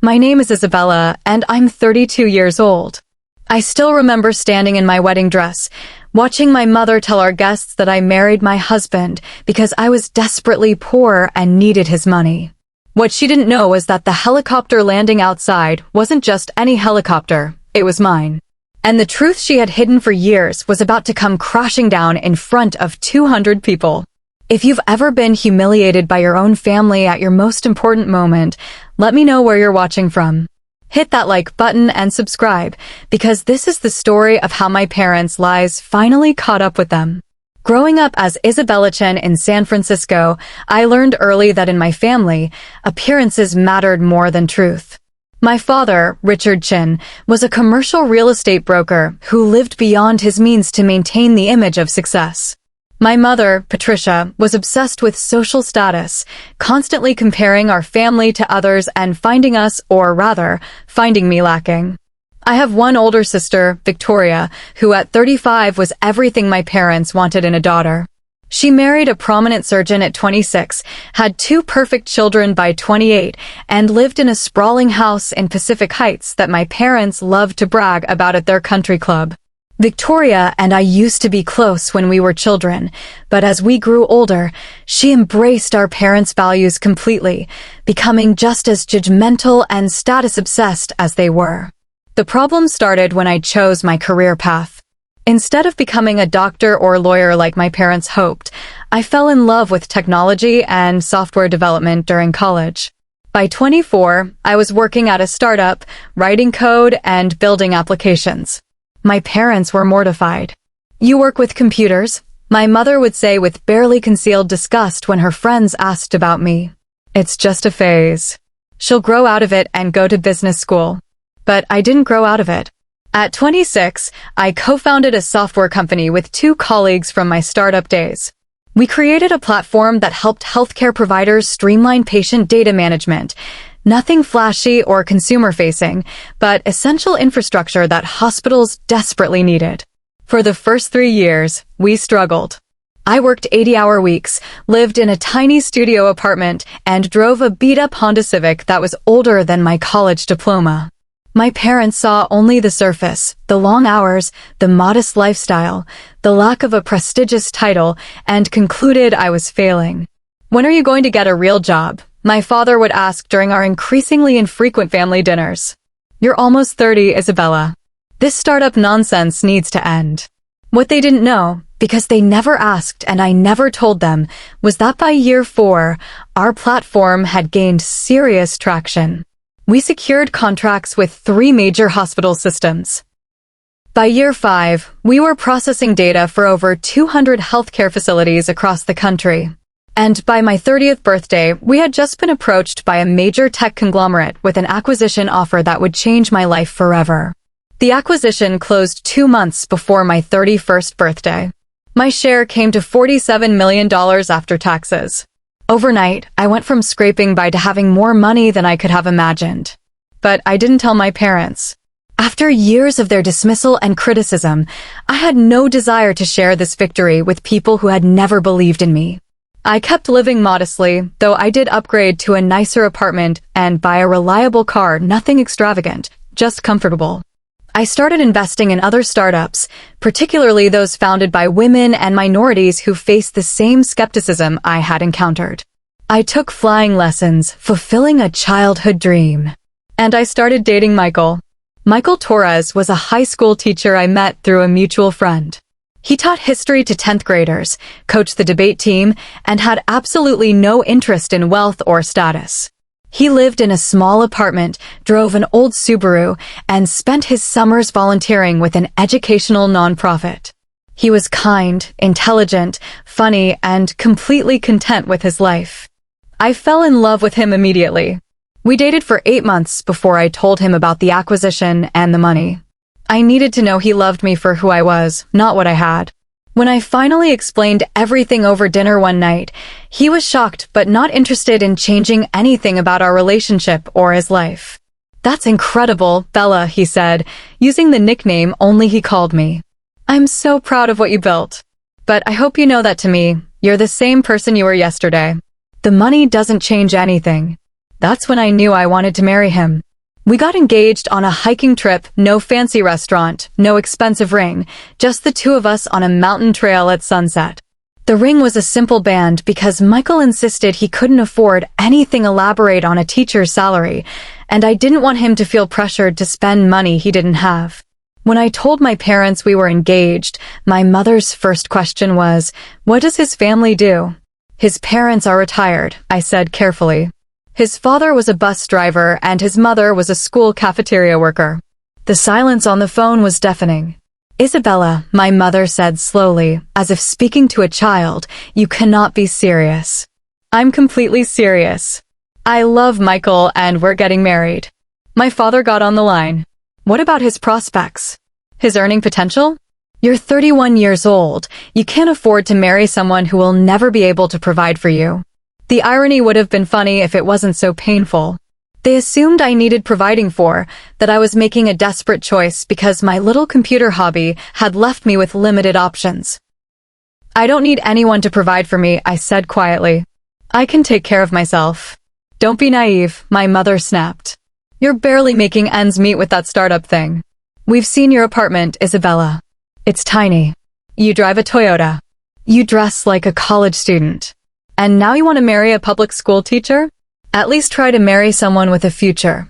My name is Isabella, and I'm 32 years old. I still remember standing in my wedding dress, watching my mother tell our guests that I married my husband because I was desperately poor and needed his money. What she didn't know was that the helicopter landing outside wasn't just any helicopter, it was mine. And the truth she had hidden for years was about to come crashing down in front of 200 people. If you've ever been humiliated by your own family at your most important moment, let me know where you're watching from. Hit that like button and subscribe, because this is the story of how my parents' lies finally caught up with them. Growing up as Isabella Chen in San Francisco, I learned early that in my family, appearances mattered more than truth. My father, Richard Chen, was a commercial real estate broker who lived beyond his means to maintain the image of success. My mother, Patricia, was obsessed with social status, constantly comparing our family to others and finding us, or rather, finding me lacking. I have one older sister, Victoria, who at 35 was everything my parents wanted in a daughter. She married a prominent surgeon at 26, had 2 perfect children by 28, and lived in a sprawling house in Pacific Heights that my parents loved to brag about at their country club. Victoria and I used to be close when we were children, but as we grew older, she embraced our parents' values completely, becoming just as judgmental and status-obsessed as they were. The problem started when I chose my career path. Instead of becoming a doctor or lawyer like my parents hoped, I fell in love with technology and software development during college. By 24, I was working at a startup, writing code and building applications. My parents were mortified. "You work with computers?" my mother would say with barely concealed disgust when her friends asked about me. "It's just a phase. She'll grow out of it and go to business school." But I didn't grow out of it. At 26, I co-founded a software company with 2 colleagues from my startup days. We created a platform that helped healthcare providers streamline patient data management. Nothing flashy or consumer-facing, but essential infrastructure that hospitals desperately needed. For the first 3 years, we struggled. I worked 80-hour weeks, lived in a tiny studio apartment, and drove a beat-up Honda Civic that was older than my college diploma. My parents saw only the surface, the long hours, the modest lifestyle, the lack of a prestigious title, and concluded I was failing. "When are you going to get a real job?" my father would ask during our increasingly infrequent family dinners. "You're almost 30, Isabella. This startup nonsense needs to end." What they didn't know, because they never asked and I never told them, was that by year 4, our platform had gained serious traction. We secured contracts with 3 major hospital systems. By year 5, we were processing data for over 200 healthcare facilities across the country. And by my 30th birthday, we had just been approached by a major tech conglomerate with an acquisition offer that would change my life forever. The acquisition closed 2 months before my 31st birthday. My share came to $47 million after taxes. Overnight, I went from scraping by to having more money than I could have imagined. But I didn't tell my parents. After years of their dismissal and criticism, I had no desire to share this victory with people who had never believed in me. I kept living modestly, though I did upgrade to a nicer apartment and buy a reliable car, nothing extravagant, just comfortable. I started investing in other startups, particularly those founded by women and minorities who faced the same skepticism I had encountered. I took flying lessons, fulfilling a childhood dream. And I started dating Michael. Michael Torres was a high school teacher I met through a mutual friend. He taught history to 10th graders, coached the debate team, and had absolutely no interest in wealth or status. He lived in a small apartment, drove an old Subaru, and spent his summers volunteering with an educational nonprofit. He was kind, intelligent, funny, and completely content with his life. I fell in love with him immediately. We dated for 8 months before I told him about the acquisition and the money. I needed to know he loved me for who I was, not what I had. When I finally explained everything over dinner one night, he was shocked but not interested in changing anything about our relationship or his life. "That's incredible, Bella," he said, using the nickname only he called me. "I'm so proud of what you built. But I hope you know that to me, you're the same person you were yesterday. The money doesn't change anything." That's when I knew I wanted to marry him. We got engaged on a hiking trip, no fancy restaurant, no expensive ring, just the two of us on a mountain trail at sunset. The ring was a simple band because Michael insisted he couldn't afford anything elaborate on a teacher's salary, and I didn't want him to feel pressured to spend money he didn't have. When I told my parents we were engaged, my mother's first question was, "What does his family do?" "His parents are retired," I said carefully. His father was a bus driver and his mother was a school cafeteria worker. The silence on the phone was deafening. "Isabella," my mother said slowly, as if speaking to a child, "you cannot be serious." "I'm completely serious. I love Michael and we're getting married." My father got on the line. "What about his prospects? His earning potential? You're 31 years old. You can't afford to marry someone who will never be able to provide for you." The irony would have been funny if it wasn't so painful. They assumed I needed providing for, that I was making a desperate choice because my little computer hobby had left me with limited options. "I don't need anyone to provide for me," I said quietly. "I can take care of myself." "Don't be naive," my mother snapped. "You're barely making ends meet with that startup thing. We've seen your apartment, Isabella. It's tiny. You drive a Toyota. You dress like a college student. And now you want to marry a public school teacher? At least try to marry someone with a future."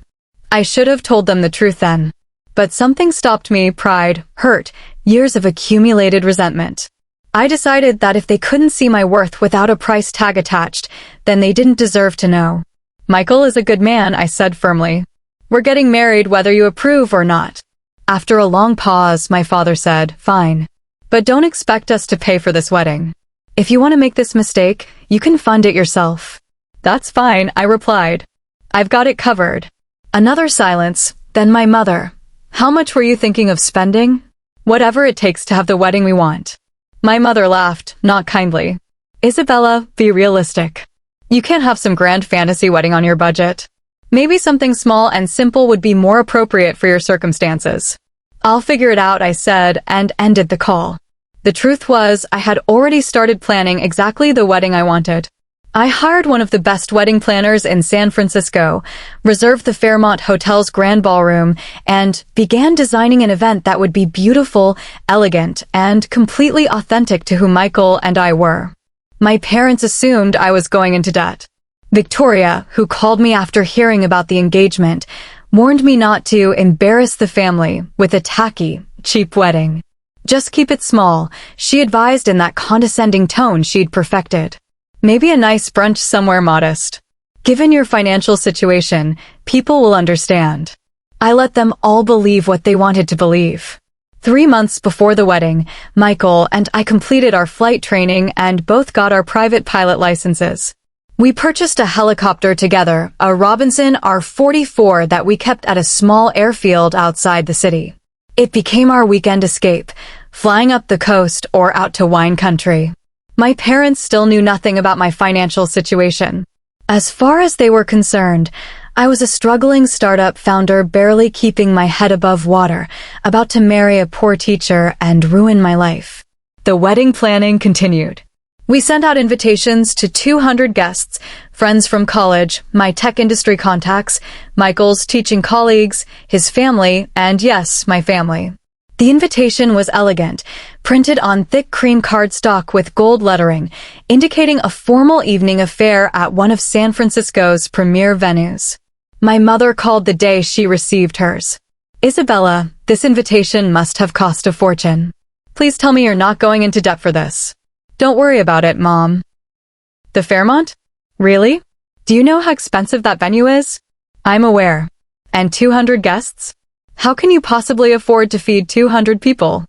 I should have told them the truth then. But something stopped me: pride, hurt, years of accumulated resentment. I decided that if they couldn't see my worth without a price tag attached, then they didn't deserve to know. "Michael is a good man," I said firmly. "We're getting married whether you approve or not." After a long pause, my father said, "Fine. But don't expect us to pay for this wedding. If you want to make this mistake, you can fund it yourself." "That's fine," I replied. "I've got it covered." Another silence, then my mother. "How much were you thinking of spending?" "Whatever it takes to have the wedding we want." My mother laughed, not kindly. "Isabella, be realistic. You can't have some grand fantasy wedding on your budget. Maybe something small and simple would be more appropriate for your circumstances." "I'll figure it out," I said, and ended the call. The truth was, I had already started planning exactly the wedding I wanted. I hired one of the best wedding planners in San Francisco, reserved the Fairmont Hotel's grand ballroom, and began designing an event that would be beautiful, elegant, and completely authentic to who Michael and I were. My parents assumed I was going into debt. Victoria, who called me after hearing about the engagement, warned me not to embarrass the family with a tacky, cheap wedding. "Just keep it small," she advised in that condescending tone she'd perfected. "Maybe a nice brunch somewhere modest. Given your financial situation, people will understand." I let them all believe what they wanted to believe. 3 months before the wedding, Michael and I completed our flight training and both got our private pilot licenses. We purchased a helicopter together, a Robinson R-44 that we kept at a small airfield outside the city. It became our weekend escape, flying up the coast or out to wine country. My parents still knew nothing about my financial situation. As far as they were concerned, I was a struggling startup founder barely keeping my head above water, about to marry a poor teacher and ruin my life. The wedding planning continued. We sent out invitations to 200 guests, friends from college, my tech industry contacts, Michael's teaching colleagues, his family, and yes, my family. The invitation was elegant, printed on thick cream cardstock with gold lettering, indicating a formal evening affair at one of San Francisco's premier venues. My mother called the day she received hers. "Isabella, this invitation must have cost a fortune. Please tell me you're not going into debt for this." "Don't worry about it, Mom." "The Fairmont? Really? Do you know how expensive that venue is?" "I'm aware. And 200 guests? How can you possibly afford to feed 200 people?"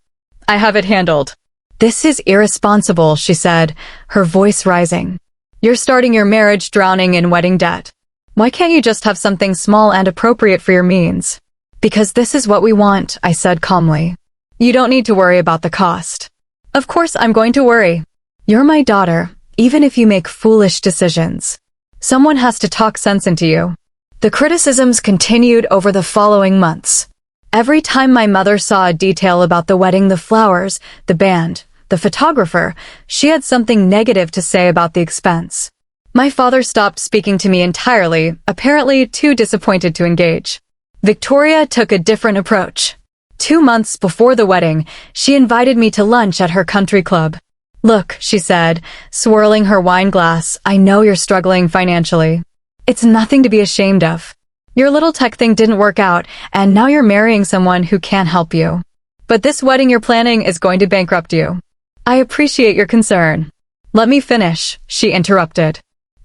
"I have it handled." "This is irresponsible," she said, her voice rising. "You're starting your marriage drowning in wedding debt. Why can't you just have something small and appropriate for your means?" "Because this is what we want," I said calmly. "You don't need to worry about the cost." "Of course I'm going to worry. You're my daughter, even if you make foolish decisions. Someone has to talk sense into you." The criticisms continued over the following months. Every time my mother saw a detail about the wedding, the flowers, the band, the photographer, she had something negative to say about the expense. My father stopped speaking to me entirely, apparently too disappointed to engage. Victoria took a different approach. 2 months before the wedding, she invited me to lunch at her country club. "Look," she said, swirling her wine glass, "I know you're struggling financially. It's nothing to be ashamed of. Your little tech thing didn't work out, and now you're marrying someone who can't help you. But this wedding you're planning is going to bankrupt you. I appreciate your concern." "Let me finish," she interrupted.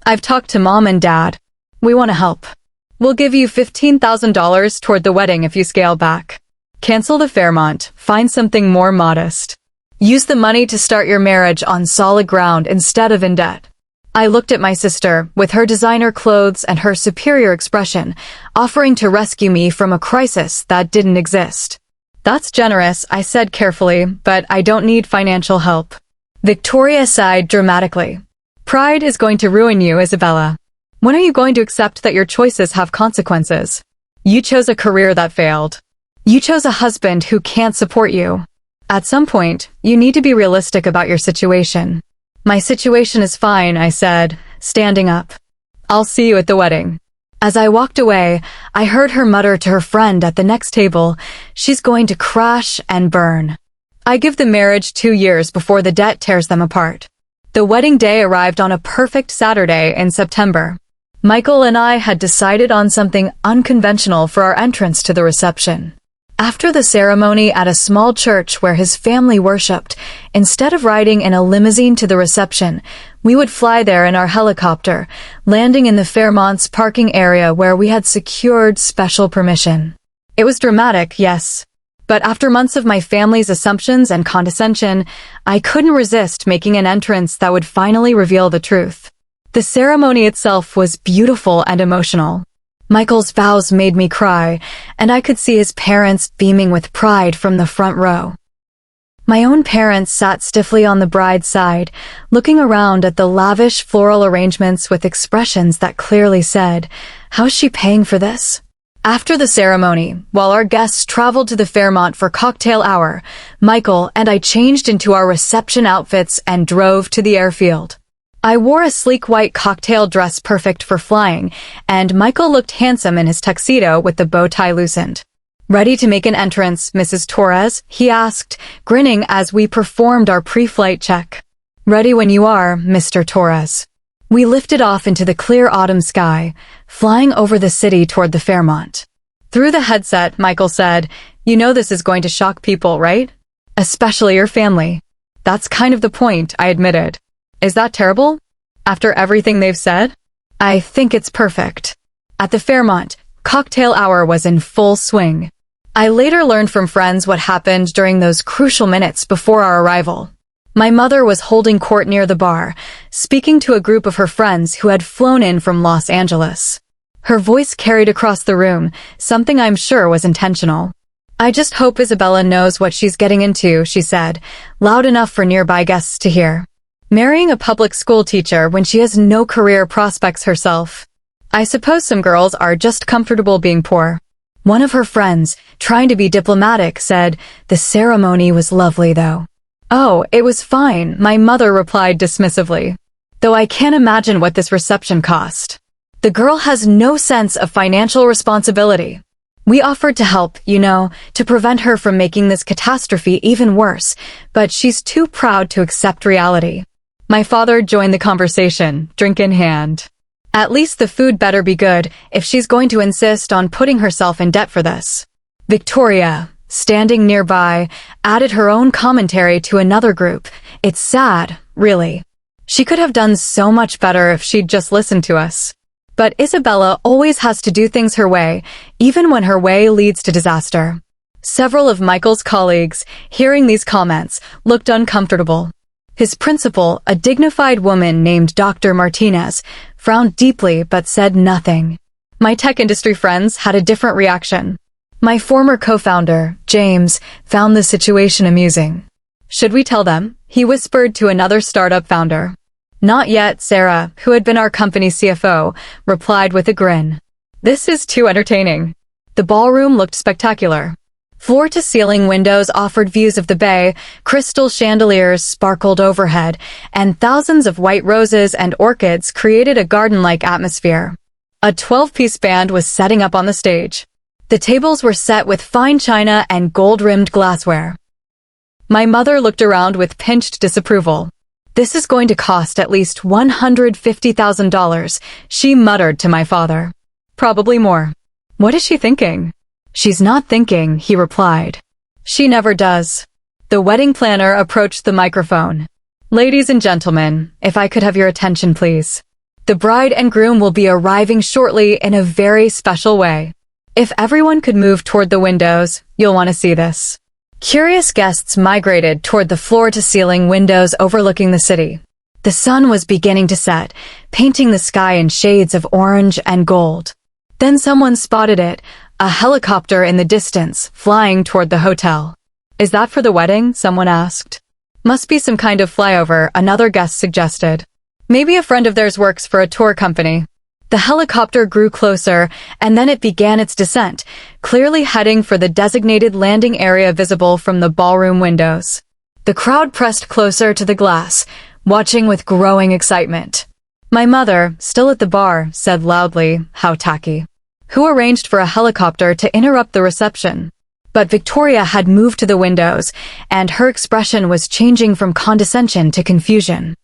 "I've talked to Mom and Dad. We want to help. We'll give you $15,000 toward the wedding if you scale back. Cancel the Fairmont, find something more modest. Use the money to start your marriage on solid ground instead of in debt." I looked at my sister, with her designer clothes and her superior expression, offering to rescue me from a crisis that didn't exist. "That's generous," I said carefully, "but I don't need financial help." Victoria sighed dramatically. "Pride is going to ruin you, Isabella. When are you going to accept that your choices have consequences? You chose a career that failed. You chose a husband who can't support you. At some point, you need to be realistic about your situation." "My situation is fine," I said, standing up. "I'll see you at the wedding." As I walked away, I heard her mutter to her friend at the next table, "She's going to crash and burn." I give the marriage 2 years before the debt tears them apart. The wedding day arrived on a perfect Saturday in September. Michael and I had decided on something unconventional for our entrance to the reception. After the ceremony at a small church where his family worshipped, instead of riding in a limousine to the reception, we would fly there in our helicopter, landing in the Fairmont's parking area where we had secured special permission. It was dramatic, yes. But after months of my family's assumptions and condescension, I couldn't resist making an entrance that would finally reveal the truth. The ceremony itself was beautiful and emotional. Michael's vows made me cry, and I could see his parents beaming with pride from the front row. My own parents sat stiffly on the bride's side, looking around at the lavish floral arrangements with expressions that clearly said, "How's she paying for this?" After the ceremony, while our guests traveled to the Fairmont for cocktail hour, Michael and I changed into our reception outfits and drove to the airfield. I wore a sleek white cocktail dress perfect for flying, and Michael looked handsome in his tuxedo with the bow tie loosened. "Ready to make an entrance, Mrs. Torres?" he asked, grinning as we performed our pre-flight check. "Ready when you are, Mr. Torres." We lifted off into the clear autumn sky, flying over the city toward the Fairmont. Through the headset, Michael said, "You know this is going to shock people, right? Especially your family." "That's kind of the point," I admitted. "Is that terrible? After everything they've said?" "I think it's perfect." At the Fairmont, cocktail hour was in full swing. I later learned from friends what happened during those crucial minutes before our arrival. My mother was holding court near the bar, speaking to a group of her friends who had flown in from Los Angeles. Her voice carried across the room, something I'm sure was intentional. "I just hope Isabella knows what she's getting into," she said, loud enough for nearby guests to hear. "Marrying a public school teacher when she has no career prospects herself. I suppose some girls are just comfortable being poor." One of her friends, trying to be diplomatic, said, "The ceremony was lovely, though." "Oh, it was fine," my mother replied dismissively. "Though I can't imagine what this reception cost. The girl has no sense of financial responsibility. We offered to help, to prevent her from making this catastrophe even worse, but she's too proud to accept reality." My father joined the conversation, drink in hand. "At least the food better be good if she's going to insist on putting herself in debt for this." Victoria, standing nearby, added her own commentary to another group. "It's sad, really. She could have done so much better if she'd just listened to us. But Isabella always has to do things her way, even when her way leads to disaster." Several of Michael's colleagues, hearing these comments, looked uncomfortable. His principal, a dignified woman named Dr. Martinez, frowned deeply but said nothing. My tech industry friends had a different reaction. My former co-founder, James, found the situation amusing. "Should we tell them?" he whispered to another startup founder. "Not yet," Sarah, who had been our company's CFO, replied with a grin. "This is too entertaining." The ballroom looked spectacular. Floor-to-ceiling windows offered views of the bay, crystal chandeliers sparkled overhead, and thousands of white roses and orchids created a garden-like atmosphere. A 12-piece band was setting up on the stage. The tables were set with fine china and gold-rimmed glassware. My mother looked around with pinched disapproval. "This is going to cost at least $150,000, she muttered to my father. "Probably more." "What is she thinking?" "She's not thinking," he replied. "She never does." The wedding planner approached the microphone. "Ladies and gentlemen, if I could have your attention, please. The bride and groom will be arriving shortly in a very special way. If everyone could move toward the windows, you'll want to see this." Curious guests migrated toward the floor-to-ceiling windows overlooking the city. The sun was beginning to set, painting the sky in shades of orange and gold. Then someone spotted it, a helicopter in the distance, flying toward the hotel. "Is that for the wedding?" someone asked. "Must be some kind of flyover," another guest suggested. "Maybe a friend of theirs works for a tour company." The helicopter grew closer, and then it began its descent, clearly heading for the designated landing area visible from the ballroom windows. The crowd pressed closer to the glass, watching with growing excitement. My mother, still at the bar, said loudly, "How tacky. Who arranged for a helicopter to interrupt the reception?" But Victoria had moved to the windows, and her expression was changing from condescension to confusion.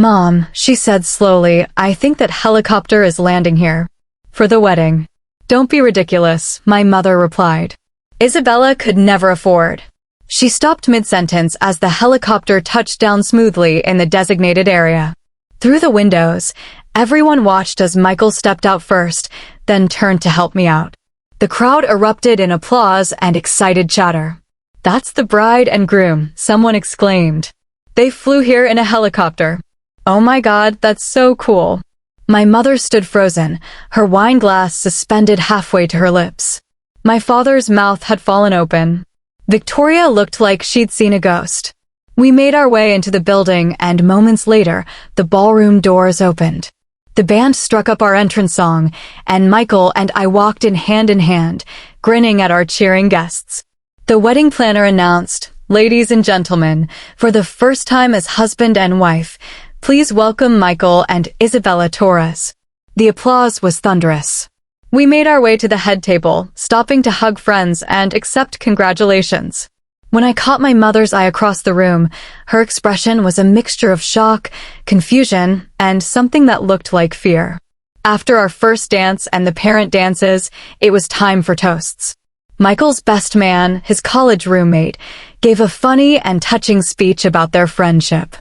"Mom," she said slowly, "I think that helicopter is landing here. For the wedding." "Don't be ridiculous," my mother replied. Isabella could never afford. She stopped mid-sentence as the helicopter touched down smoothly in the designated area. Through the windows, everyone watched as Michael stepped out first, then turned to help me out. The crowd erupted in applause and excited chatter. "That's the bride and groom," someone exclaimed. "They flew here in a helicopter. Oh my God, that's so cool." My mother stood frozen, her wine glass suspended halfway to her lips. My father's mouth had fallen open. Victoria looked like she'd seen a ghost. We made our way into the building, and moments later, the ballroom doors opened. The band struck up our entrance song, and Michael and I walked in hand, grinning at our cheering guests. The wedding planner announced, "Ladies and gentlemen, for the first time as husband and wife, please welcome Michael and Isabella Torres." The applause was thunderous. We made our way to the head table, stopping to hug friends and accept congratulations. When I caught my mother's eye across the room, her expression was a mixture of shock, confusion, and something that looked like fear. After our first dance and the parent dances, it was time for toasts. Michael's best man, his college roommate, gave a funny and touching speech about their friendship.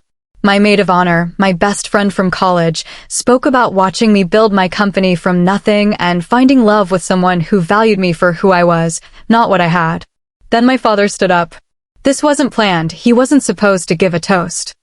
My maid of honor, my best friend from college, spoke about watching me build my company from nothing and finding love with someone who valued me for who I was, not what I had. Then my father stood up. This wasn't planned, he wasn't supposed to give a toast.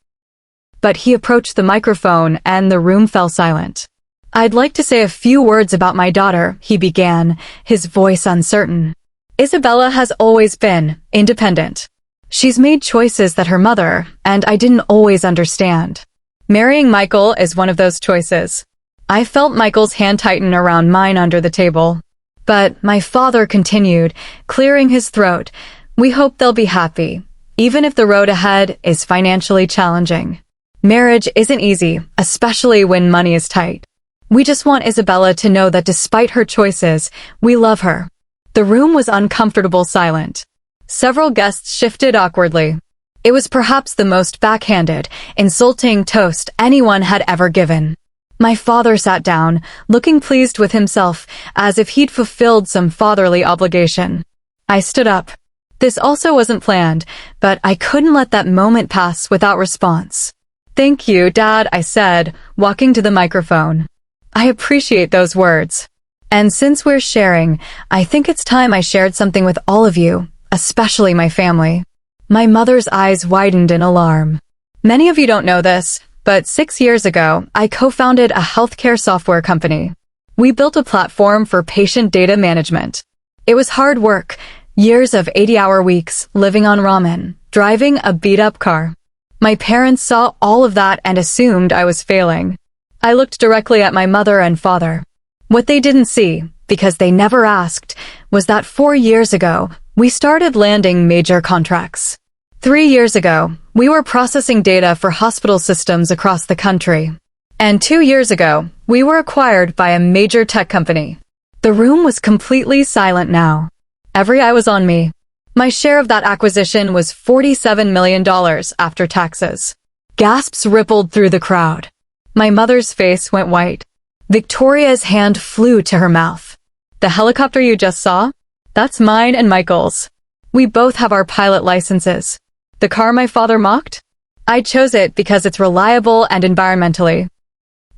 But he approached the microphone and the room fell silent. "I'd like to say a few words about my daughter," he began, his voice uncertain. "Isabella has always been independent. She's made choices that her mother and I didn't always understand. Marrying Michael is one of those choices." I felt Michael's hand tighten around mine under the table. But my father continued, clearing his throat, "We hope they'll be happy, even if the road ahead is financially challenging. Marriage isn't easy, especially when money is tight. We just want Isabella to know that despite her choices, we love her." The room was uncomfortable silent. Several guests shifted awkwardly. It was perhaps the most backhanded, insulting toast anyone had ever given. My father sat down, looking pleased with himself, as if he'd fulfilled some fatherly obligation. I stood up. This also wasn't planned, but I couldn't let that moment pass without response. "Thank you, Dad," I said, walking to the microphone. "I appreciate those words. And since we're sharing, I think it's time I shared something with all of you, especially my family." My mother's eyes widened in alarm. Many of you don't know this, but 6 years ago, I co-founded a healthcare software company. We built a platform for patient data management. It was hard work, years of 80-hour weeks, living on ramen, driving a beat-up car. My parents saw all of that and assumed I was failing. I looked directly at my mother and father. What they didn't see, because they never asked, was that 4 years ago, we started landing major contracts. 3 years ago, we were processing data for hospital systems across the country. And 2 years ago, we were acquired by a major tech company. The room was completely silent now. Every eye was on me. My share of that acquisition was $47 million after taxes. Gasps rippled through the crowd. My mother's face went white. Victoria's hand flew to her mouth. The helicopter you just saw? That's mine and Michael's. We both have our pilot licenses. The car my father mocked? I chose it because it's reliable and environmentally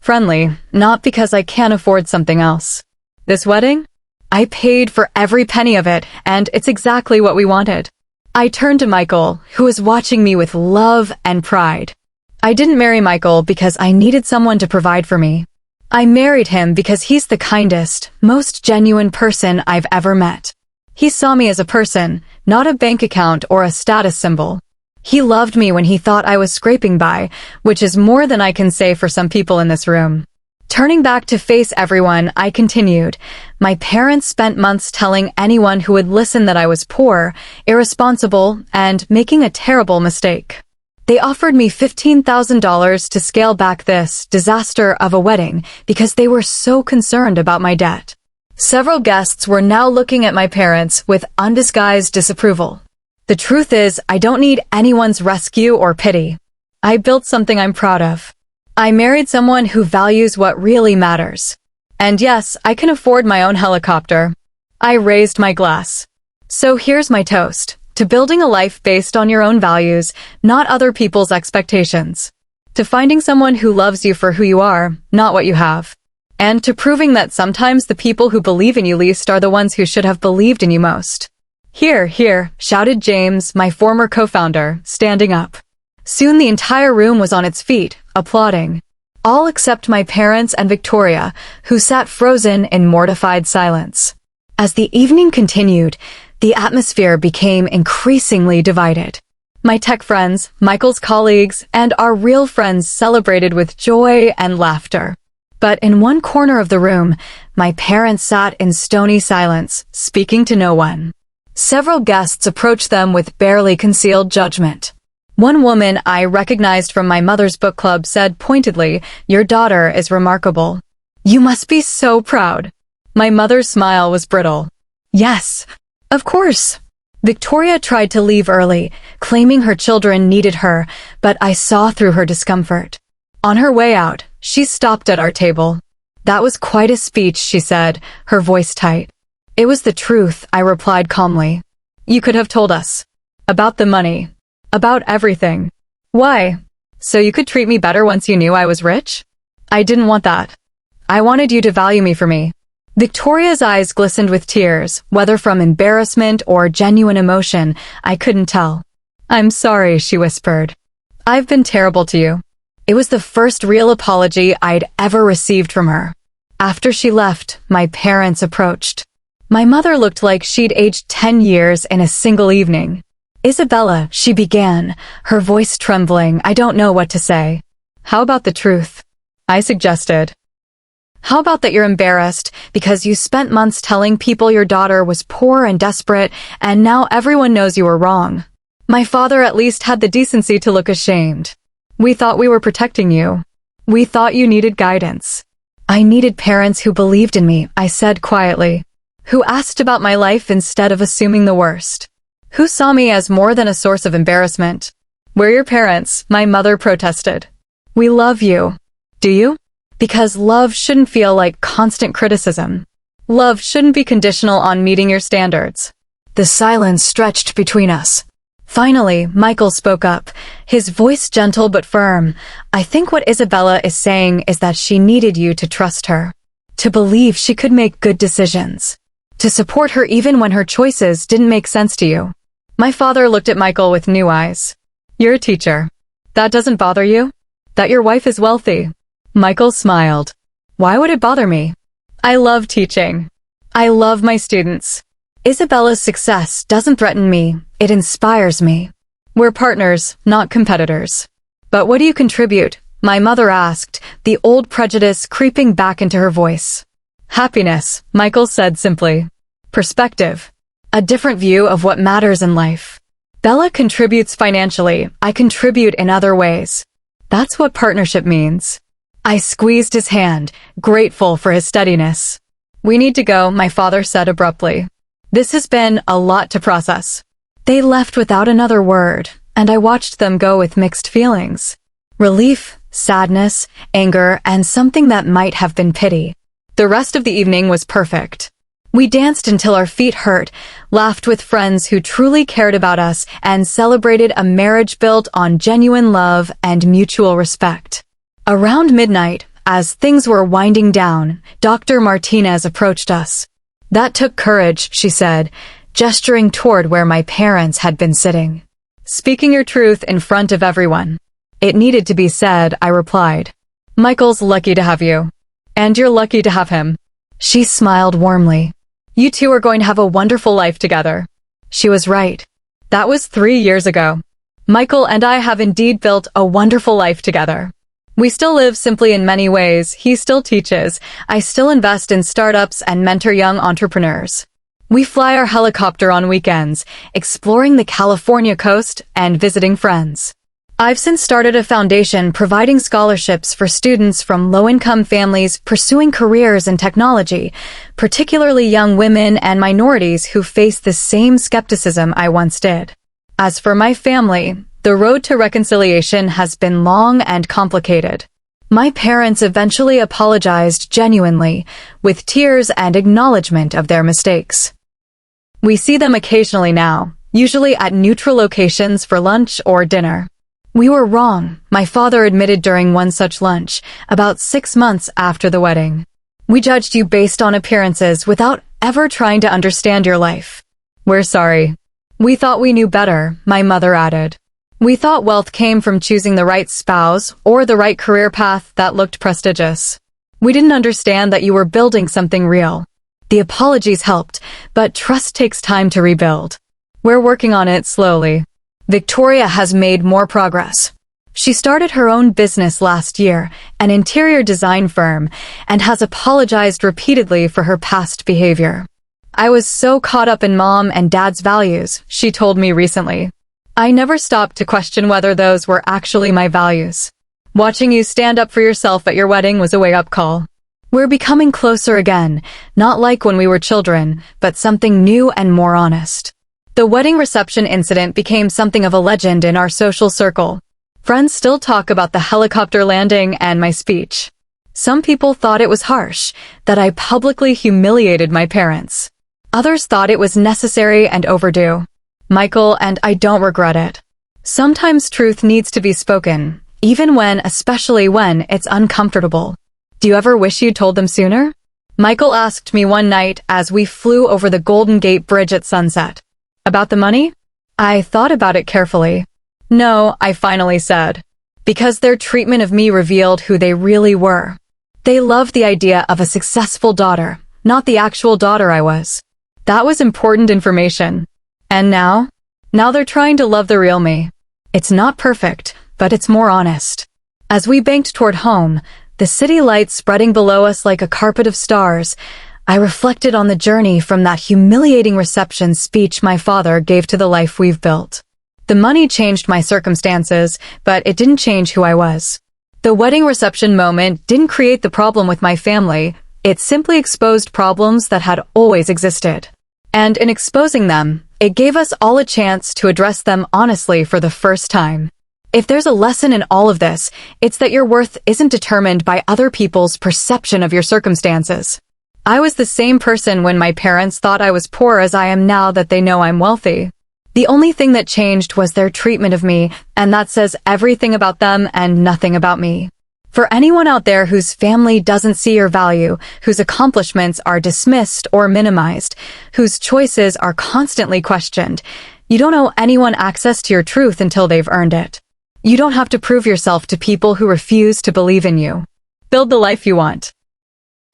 friendly, not because I can't afford something else. This wedding? I paid for every penny of it, and it's exactly what we wanted. I turned to Michael, who was watching me with love and pride. I didn't marry Michael because I needed someone to provide for me. I married him because he's the kindest, most genuine person I've ever met. He saw me as a person, not a bank account or a status symbol. He loved me when he thought I was scraping by, which is more than I can say for some people in this room. Turning back to face everyone, I continued. My parents spent months telling anyone who would listen that I was poor, irresponsible, and making a terrible mistake. They offered me $15,000 to scale back this disaster of a wedding because they were so concerned about my debt. Several guests were now looking at my parents with undisguised disapproval. The truth is, I don't need anyone's rescue or pity. I built something I'm proud of. I married someone who values what really matters. And yes, I can afford my own helicopter. I raised my glass. So here's my toast. To building a life based on your own values, not other people's expectations. To finding someone who loves you for who you are, not what you have. And to proving that sometimes the people who believe in you least are the ones who should have believed in you most. Here, here, shouted James, my former co-founder, standing up. Soon the entire room was on its feet, applauding. All except my parents and Victoria, who sat frozen in mortified silence. As the evening continued, the atmosphere became increasingly divided. My tech friends, Michael's colleagues, and our real friends celebrated with joy and laughter. But in one corner of the room, my parents sat in stony silence, speaking to no one. Several guests approached them with barely concealed judgment. One woman I recognized from my mother's book club said pointedly, "Your daughter is remarkable. You must be so proud." My mother's smile was brittle. Yes, of course. Victoria tried to leave early, claiming her children needed her, but I saw through her discomfort. On her way out, she stopped at our table. That was quite a speech, she said, her voice tight. It was the truth, I replied calmly. You could have told us. About the money. About everything. Why? So you could treat me better once you knew I was rich? I didn't want that. I wanted you to value me for me. Victoria's eyes glistened with tears, whether from embarrassment or genuine emotion, I couldn't tell. I'm sorry, she whispered. I've been terrible to you. It was the first real apology I'd ever received from her. After she left, my parents approached. My mother looked like she'd aged 10 years in a single evening. Isabella, she began, her voice trembling. I don't know what to say. How about the truth? I suggested. How about that you're embarrassed because you spent months telling people your daughter was poor and desperate, and now everyone knows you were wrong. My father at least had the decency to look ashamed. We thought we were protecting you. We thought you needed guidance. I needed parents who believed in me, I said quietly. Who asked about my life instead of assuming the worst. Who saw me as more than a source of embarrassment. We're your parents, my mother protested. We love you. Do you? Because love shouldn't feel like constant criticism. Love shouldn't be conditional on meeting your standards. The silence stretched between us. Finally, Michael spoke up, his voice gentle but firm. I think what Isabella is saying is that she needed you to trust her. To believe she could make good decisions. To support her even when her choices didn't make sense to you. My father looked at Michael with new eyes. You're a teacher. That doesn't bother you? That your wife is wealthy? Michael smiled. Why would it bother me? I love teaching. I love my students. Isabella's success doesn't threaten me, it inspires me. We're partners, not competitors. But what do you contribute? My mother asked, the old prejudice creeping back into her voice. Happiness, Michael said simply. Perspective. A different view of what matters in life. Bella contributes financially, I contribute in other ways. That's what partnership means. I squeezed his hand, grateful for his steadiness. We need to go, my father said abruptly. This has been a lot to process. They left without another word, and I watched them go with mixed feelings. Relief, sadness, anger, and something that might have been pity. The rest of the evening was perfect. We danced until our feet hurt, laughed with friends who truly cared about us, and celebrated a marriage built on genuine love and mutual respect. Around midnight, as things were winding down, Dr. Martinez approached us. "That took courage," she said, gesturing toward where my parents had been sitting. "Speaking your truth in front of everyone." "It needed to be said," I replied. "Michael's lucky to have you. And you're lucky to have him." She smiled warmly. "You two are going to have a wonderful life together." She was right. That was 3 years ago. Michael and I have indeed built a wonderful life together. We still live simply in many ways. He still teaches. I still invest in startups and mentor young entrepreneurs. We fly our helicopter on weekends, exploring the California coast and visiting friends. I've since started a foundation providing scholarships for students from low-income families pursuing careers in technology, particularly young women and minorities who face the same skepticism I once did. As for my family, the road to reconciliation has been long and complicated. My parents eventually apologized genuinely, with tears and acknowledgement of their mistakes. We see them occasionally now, usually at neutral locations for lunch or dinner. "We were wrong," my father admitted during one such lunch, about 6 months after the wedding. "We judged you based on appearances without ever trying to understand your life. We're sorry. We thought we knew better," my mother added. "We thought wealth came from choosing the right spouse or the right career path that looked prestigious. We didn't understand that you were building something real." The apologies helped, but trust takes time to rebuild. We're working on it slowly. Victoria has made more progress. She started her own business last year, an interior design firm, and has apologized repeatedly for her past behavior. "I was so caught up in mom and dad's values," she told me recently. "I never stopped to question whether those were actually my values. Watching you stand up for yourself at your wedding was a wake-up call." We're becoming closer again, not like when we were children, but something new and more honest. The wedding reception incident became something of a legend in our social circle. Friends still talk about the helicopter landing and my speech. Some people thought it was harsh, that I publicly humiliated my parents. Others thought it was necessary and overdue. Michael and I don't regret it. Sometimes truth needs to be spoken, especially when it's uncomfortable. Do you ever wish you'd told them sooner? Michael asked me one night as we flew over the Golden Gate Bridge at sunset. About the money? I thought about it carefully. "No," I finally said, because their treatment of me revealed who they really were. They loved the idea of a successful daughter, not the actual daughter I was. That was important information. And now? Now they're trying to love the real me. It's not perfect, but it's more honest. As we banked toward home, the city lights spreading below us like a carpet of stars, I reflected on the journey from that humiliating reception speech my father gave to the life we've built. The money changed my circumstances, but it didn't change who I was. The wedding reception moment didn't create the problem with my family, it simply exposed problems that had always existed. And in exposing them, it gave us all a chance to address them honestly for the first time. If there's a lesson in all of this, it's that your worth isn't determined by other people's perception of your circumstances. I was the same person when my parents thought I was poor as I am now that they know I'm wealthy. The only thing that changed was their treatment of me, and that says everything about them and nothing about me. For anyone out there whose family doesn't see your value, whose accomplishments are dismissed or minimized, whose choices are constantly questioned, you don't owe anyone access to your truth until they've earned it. You don't have to prove yourself to people who refuse to believe in you. Build the life you want.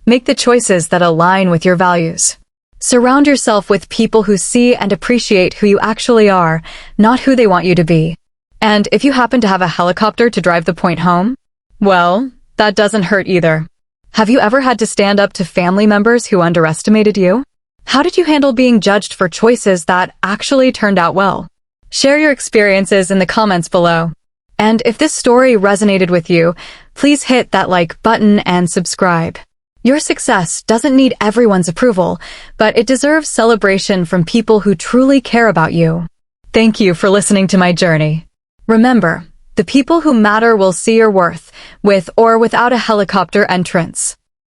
Make the choices that align with your values. Surround yourself with people who see and appreciate who you actually are, not who they want you to be. And if you happen to have a helicopter to drive the point home, well, that doesn't hurt either. Have you ever had to stand up to family members who underestimated you? How did you handle being judged for choices that actually turned out well? Share your experiences in the comments below. And if this story resonated with you, please hit that like button and subscribe. Your success doesn't need everyone's approval, but it deserves celebration from people who truly care about you. Thank you for listening to my journey. Remember, the people who matter will see your worth, with or without a helicopter entrance.